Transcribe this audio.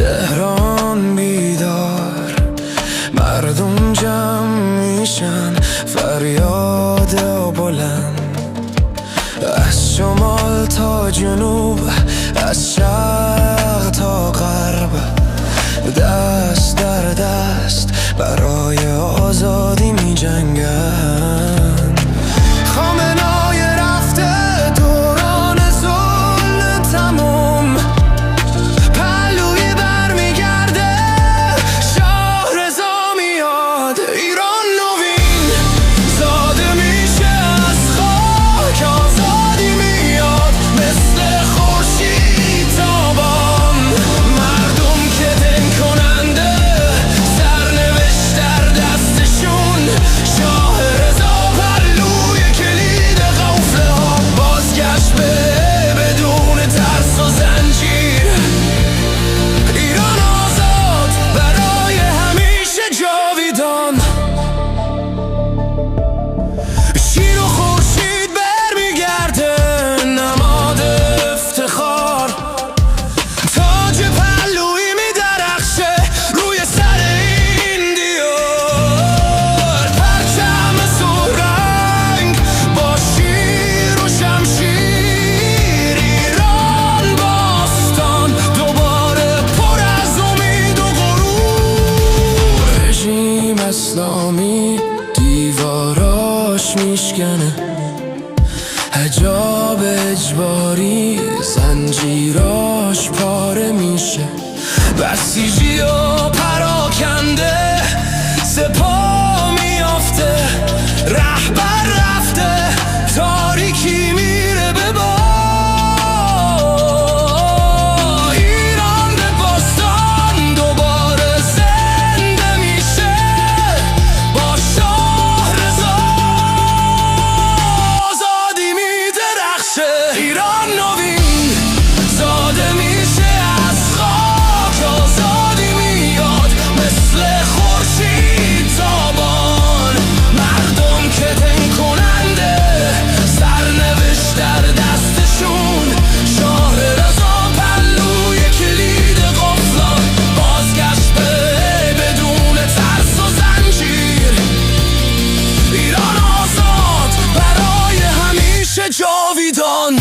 تهران بیدار، مردم جمع میشن، فریاد بلند از شمال تا جنوب، از شرق تا غرب، دست در دست برای آزادی می جنگن. خامنه‌ای رفته، دوران ظلم تموم، پهلویی برمیگرده، شاه رضا میاد، ایران نوین زاده میشه از خاک، آزادی میاد مثل خورشید تابان. مردم که دن کننده، سرنوشت در دستشون، شاه رضا پهلوی کلید قفله ها، بازگشت به بدون ترس و زنجیر، ایران آزاد برای همیشه جاویدان. شیر و خورشید برمیگرده، نماد افتخار، تاج پهلویی میدرخشه روی سر این دیار. پرچم سه‌رنگ با شیر و شمشیر، ایران باستان دوباره پر از امید و غرور. رژیم اسلامی دیواراش میشکنه، حجاب اجباری زنجیراش پاره میشه، بسیجی و پراکنده سپاه میافته، رهبر رفته، تاریکی میره به باد. ایران به باستان دوباره زنده میشه، با شاه رضا آزادی میدرخشه. ایران نوین زاده میشه از خاک، آزادی میاد مثل خورشید تابان. مردم که دن کننده، سرنوشت در دستشون، شاه رضا پهلوی کلید قفلان، بازگشت به بدون ترس و زنجیر، ایران آزاد برای همیشه جاویدان.